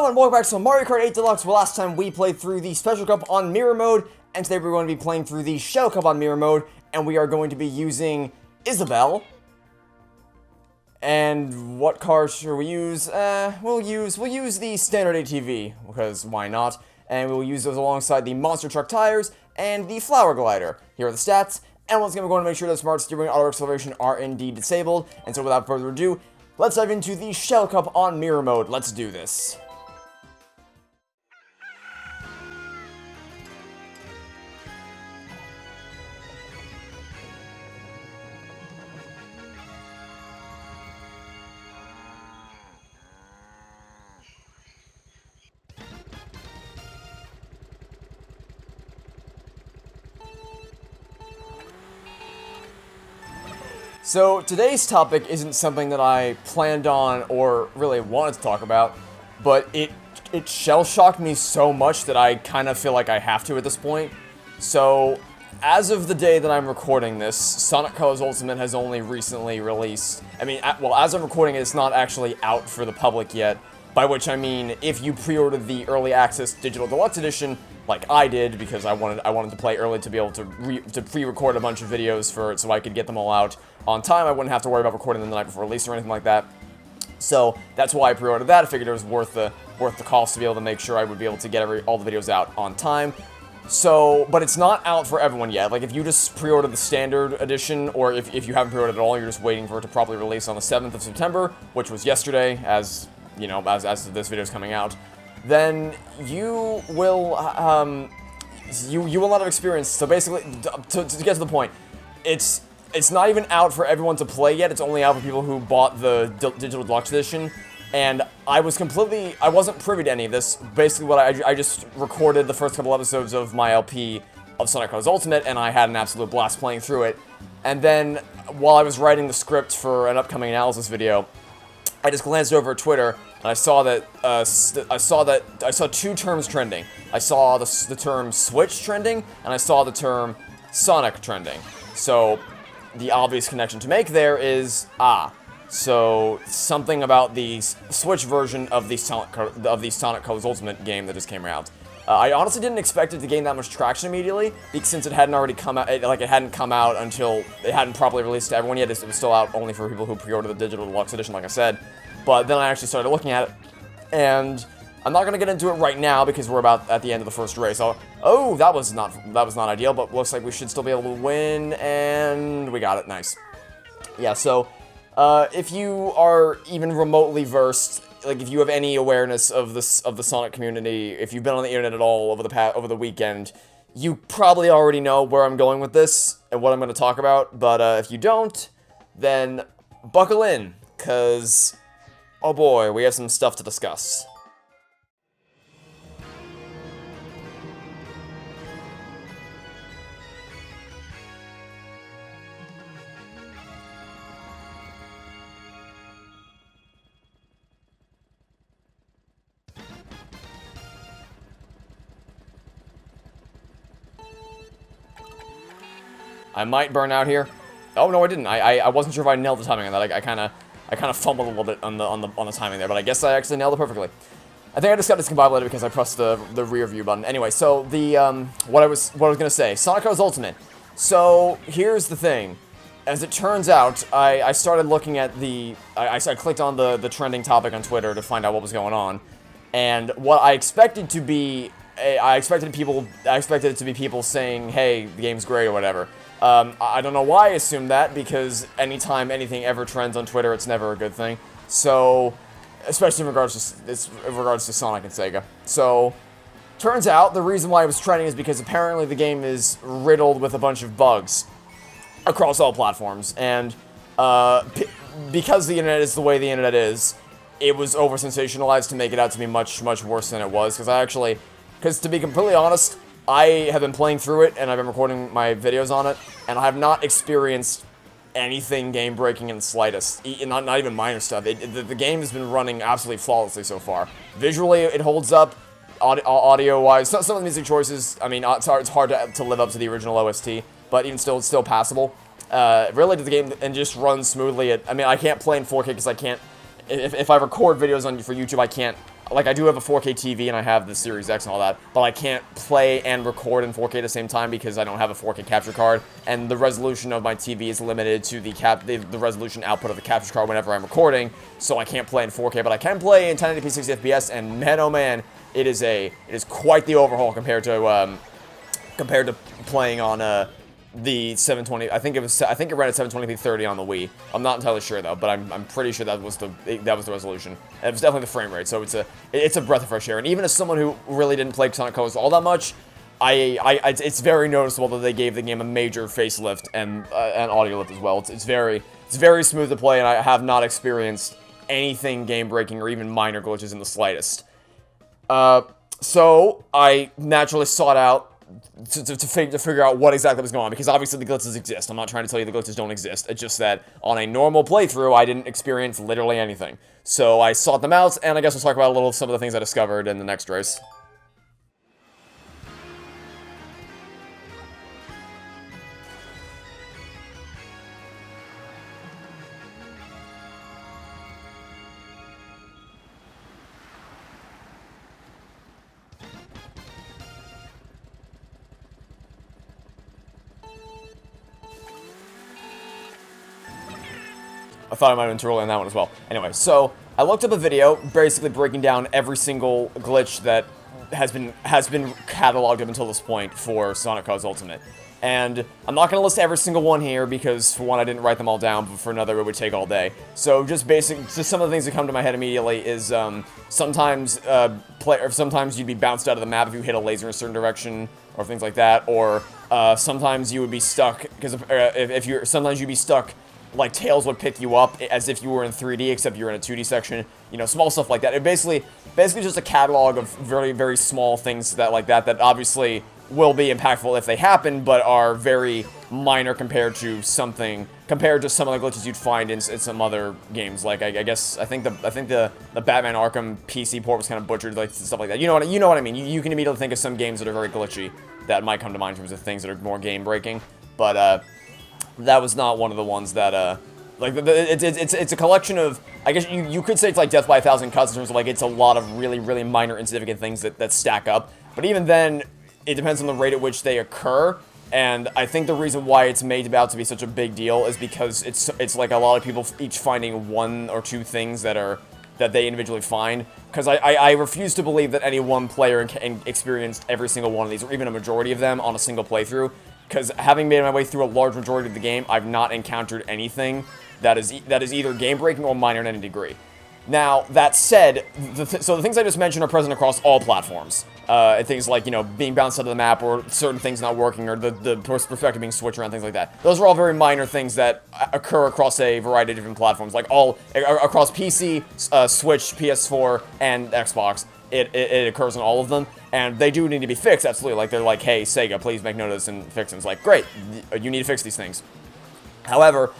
Hello and welcome back to Mario Kart 8 Deluxe, where last time we played through the Special Cup on Mirror Mode, and today we're going to be playing through the Shell Cup on Mirror Mode, and we are going to be using Isabelle. And what car should we use? We'll use the standard ATV, because why not? And we'll use those alongside the monster truck tires and the flower glider. Here are the stats, and once again we're going to make sure that smart steering and auto acceleration are indeed disabled, and so without further ado, let's dive into the Shell Cup on Mirror Mode. Let's do this. So, today's topic isn't something that I planned on or really wanted to talk about, but it shell-shocked me so much that I kind of feel like I have to at this point. So, as of the day that I'm recording this, Sonic Colors Ultimate has only recently released. I mean, well, as I'm recording it, it's not actually out for the public yet, by which I mean, if you pre-ordered the Early Access Digital Deluxe Edition, like I did, because I wanted to play early to be able to pre-record a bunch of videos for it so I could get them all out on time. I wouldn't have to worry about recording them the night before release or anything like that. So that's why I pre-ordered that. I figured it was worth the cost to be able to make sure I would be able to get all the videos out on time. So, but it's not out for everyone yet. Like, if you just pre-ordered the standard edition, or if you haven't pre-ordered at all, you're just waiting for it to properly release on the 7th of September, which was yesterday, as you know, as this video is coming out, then you will you will not have experience. So basically, to get to the point, it's not even out for everyone to play yet. It's only out for people who bought the Digital Deluxe Edition. And I wasn't privy to any of this. Basically, what I just recorded the first couple episodes of my LP of Sonic Colors Ultimate, and I had an absolute blast playing through it. And then, while I was writing the script for an upcoming analysis video, I just glanced over at Twitter, and I saw that I saw two terms trending. I saw the term Switch trending, and I saw the term Sonic trending. So the obvious connection to make there is so something about the Switch version of the Sonic Colors Ultimate game that just came out. I honestly didn't expect it to gain that much traction immediately, since it hadn't already come out. It hadn't come out until it hadn't properly released to everyone yet. It was still out only for people who pre-ordered the Digital Deluxe Edition, like I said. But then I actually started looking at it, and I'm not gonna get into it right now because we're about at the end of the first race. Oh, that was not ideal, but looks like we should still be able to win, and we got it. Nice. Yeah. So, if you are even remotely versed, like if you have any awareness of the Sonic community, if you've been on the internet at all over the weekend, you probably already know where I'm going with this and what I'm going to talk about. But if you don't, then buckle in, cause oh boy, we have some stuff to discuss. I might burn out here. Oh no, I didn't. I wasn't sure if I nailed the timing on that. I kind of fumbled a little bit on the timing there, but I guess I actually nailed it perfectly. I think I just got discombobulated because I pressed the rear view button. Anyway, so the what I was gonna say, Sonic Colors Ultimate. So here's the thing. As it turns out, I started looking at I clicked on the trending topic on Twitter to find out what was going on, and what I expected to be, I expected it to be people saying, "Hey, the game's great" or whatever. I don't know why I assumed that, because anytime anything ever trends on Twitter, it's never a good thing. So, especially in regards to Sonic and Sega. So, turns out the reason why it was trending is because apparently the game is riddled with a bunch of bugs across all platforms, and because the internet is the way the internet is, it was over-sensationalized to make it out to be much, much worse than it was. Because to be completely honest, I have been playing through it, and I've been recording my videos on it, and I have not experienced anything game-breaking in the slightest. Not even minor stuff. The game has been running absolutely flawlessly so far. Visually, it holds up. Audio-wise, some of the music choices, I mean, it's hard to live up to the original OST, but even still, it's still passable. Really, the game and just runs smoothly. I mean, I can't play in 4K because I can't. If I record videos for YouTube, I can't like, I do have a 4K TV and I have the Series X and all that, but I can't play and record in 4K at the same time because I don't have a 4K capture card, and the resolution of my TV is limited to the resolution output of the capture card whenever I'm recording, so I can't play in 4K, but I can play in 1080p 60 FPS, and man, oh man, it is quite the overhaul compared to playing on the 720. I think it ran at 720p 30 on the Wii. I'm not entirely sure though, but I'm pretty sure that was the resolution. And it was definitely the frame rate. So it's a breath of fresh air. And even as someone who really didn't play Sonic Colors all that much, it's very noticeable that they gave the game a major facelift and an audio lift as well. It's very smooth to play, and I have not experienced anything game breaking or even minor glitches in the slightest. So I naturally sought out to figure out what exactly was going on, because obviously the glitches exist. I'm not trying to tell you the glitches don't exist. It's just that on a normal playthrough, I didn't experience literally anything. So I sought them out, and I guess we'll talk about a little of some of the things I discovered in the next race. I thought I might have been too early on that one as well. Anyway, so I looked up a video basically breaking down every single glitch that has been cataloged up until this point for Sonic Colors Ultimate. And I'm not going to list every single one here because, for one, I didn't write them all down, but for another, it would take all day. So just some of the things that come to my head immediately is sometimes you'd be bounced out of the map if you hit a laser in a certain direction, or things like that, or sometimes you would be stuck because sometimes you'd be stuck. Like, Tails would pick you up as if you were in 3D, except you're in a 2D section. You know, small stuff like that. It basically just a catalog of very, very small things that obviously will be impactful if they happen, but are very minor compared to some of the glitches you'd find in some other games. Like, I think the Batman Arkham PC port was kind of butchered, like stuff like that. You know what I mean? You can immediately think of some games that are very glitchy that might come to mind in terms of things that are more game breaking, but that was not one of the ones that, it's a collection of, I guess you could say it's like Death by a Thousand Cuts in terms of, like, it's a lot of really, really minor, insignificant things that stack up. But even then, it depends on the rate at which they occur, and I think the reason why it's made out to be such a big deal is because it's like a lot of people each finding one or two things that they individually find. Because I refuse to believe that any one player experienced every single one of these, or even a majority of them, on a single playthrough. Because having made my way through a large majority of the game, I've not encountered anything that is either game-breaking or minor in any degree. Now, that said, so the things I just mentioned are present across all platforms. Things like, being bounced out of the map, or certain things not working, or the perspective being switched around, things like that. Those are all very minor things that occur across a variety of different platforms, like across PC, Switch, PS4, and Xbox. It occurs on all of them, and they do need to be fixed, absolutely. Like, they're like, hey, Sega, please make note of this and fix them. It's like, great, you need to fix these things. However,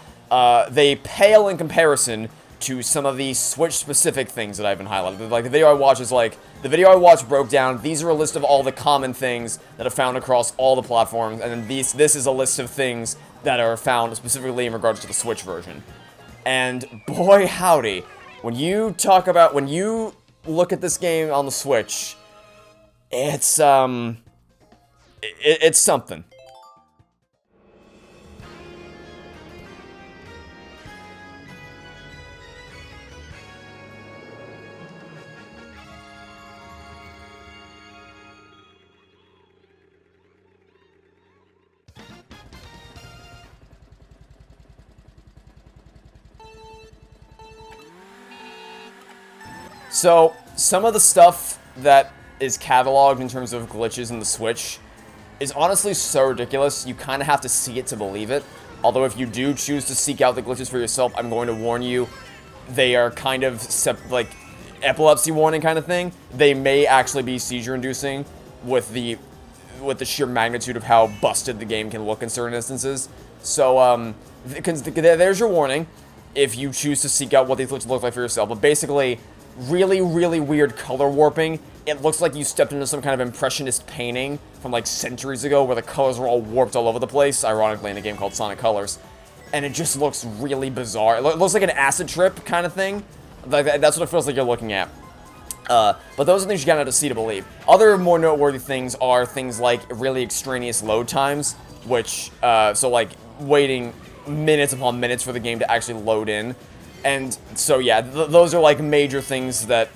they pale in comparison to some of the Switch-specific things that I've been highlighting. Like, the video I watched broke down, these are a list of all the common things that are found across all the platforms, and then this is a list of things that are found specifically in regards to the Switch version. And boy howdy, when you look at this game on the Switch, it's something. So, some of the stuff that is cataloged in terms of glitches in the Switch is honestly so ridiculous, you kind of have to see it to believe it. Although if you do choose to seek out the glitches for yourself, I'm going to warn you, they are kind of, like, epilepsy warning kind of thing. They may actually be seizure-inducing with the sheer magnitude of how busted the game can look in certain instances. So, there's your warning if you choose to seek out what these glitches look like for yourself. But basically, really, really weird color warping. It looks like you stepped into some kind of impressionist painting from, like, centuries ago where the colors were all warped all over the place, ironically in a game called Sonic Colors. And it just looks really bizarre. It looks like an acid trip kind of thing. Like, that's what it feels like you're looking at. But those are things you kind of have to see to believe. Other more noteworthy things are things like really extraneous load times, which, so like waiting minutes upon minutes for the game to actually load in. And so yeah, those are like major things that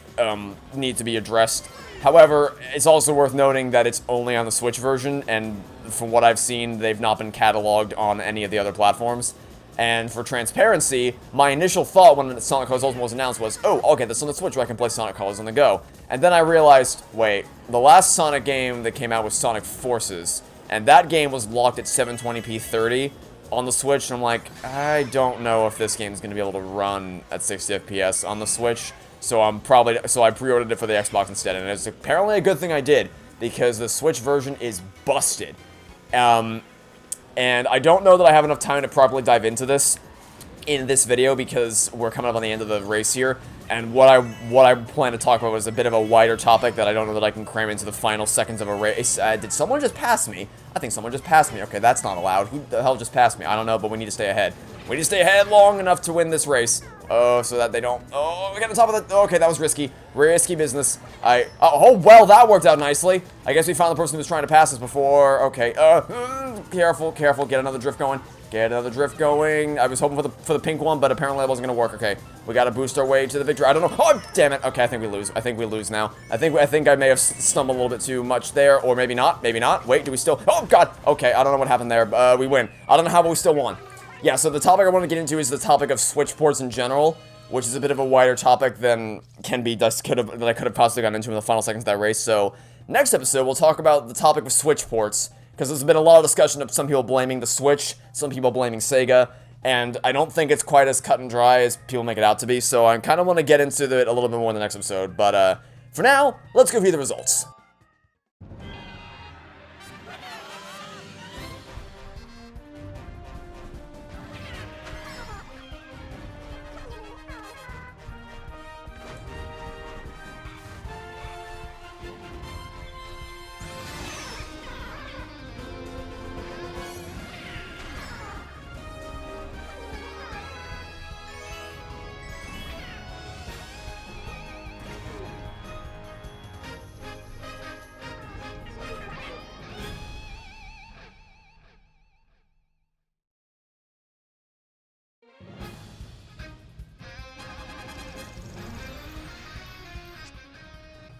need to be addressed. However, it's also worth noting that it's only on the Switch version, and from what I've seen, they've not been cataloged on any of the other platforms. And for transparency, my initial thought when Sonic Colors Ultimate was announced was, oh, I'll get this on the Switch where I can play Sonic Colors on the go. And then I realized, wait, the last Sonic game that came out was Sonic Forces, and that game was locked at 720p 30 on the Switch, and I'm like, I don't know if this game's going to be able to run at 60 FPS on the Switch, so I pre-ordered it for the Xbox instead, and it's apparently a good thing I did, because the Switch version is busted. And I don't know that I have enough time to properly dive into this in this video because we're coming up on the end of the race here. And what I plan to talk about is a bit of a wider topic that I don't know that I can cram into the final seconds of a race. Did someone just pass me? I think someone just passed me. Okay, that's not allowed. Who the hell just passed me? I don't know, but we need to stay ahead. We need to stay ahead long enough to win this race. Oh, so that they don't... Oh, we got on top of the... Okay, that was risky. Risky business. Oh, well, that worked out nicely. I guess we found the person who was trying to pass us before. Okay, careful, careful. Get another drift going. Get another drift going. I was hoping for the pink one, but apparently that wasn't going to work. Okay, we got to boost our way to the victory. I don't know. Oh, damn it. Okay, I think we lose. I think we lose now. I think I may have stumbled a little bit too much there, or maybe not. Maybe not. Wait, do we still... Oh, God. Okay, I don't know what happened there. We win. I don't know how, but we still won. Yeah, so the topic I want to get into is the topic of Switch ports in general, which is a bit of a wider topic than that I could have possibly gotten into in the final seconds of that race. So, next episode, we'll talk about the topic of Switch ports, because there's been a lot of discussion of some people blaming the Switch, some people blaming Sega, and I don't think it's quite as cut and dry as people make it out to be, so I kind of want to get into it a little bit more in the next episode. But, for now, let's go view the results.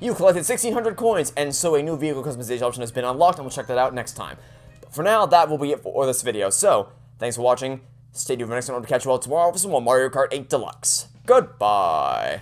You collected 1,600 coins, and so a new vehicle customization option has been unlocked, and we'll check that out next time. But for now, that will be it for this video. So, thanks for watching. Stay tuned for next time. I'll catch you all tomorrow for some more Mario Kart 8 Deluxe. Goodbye.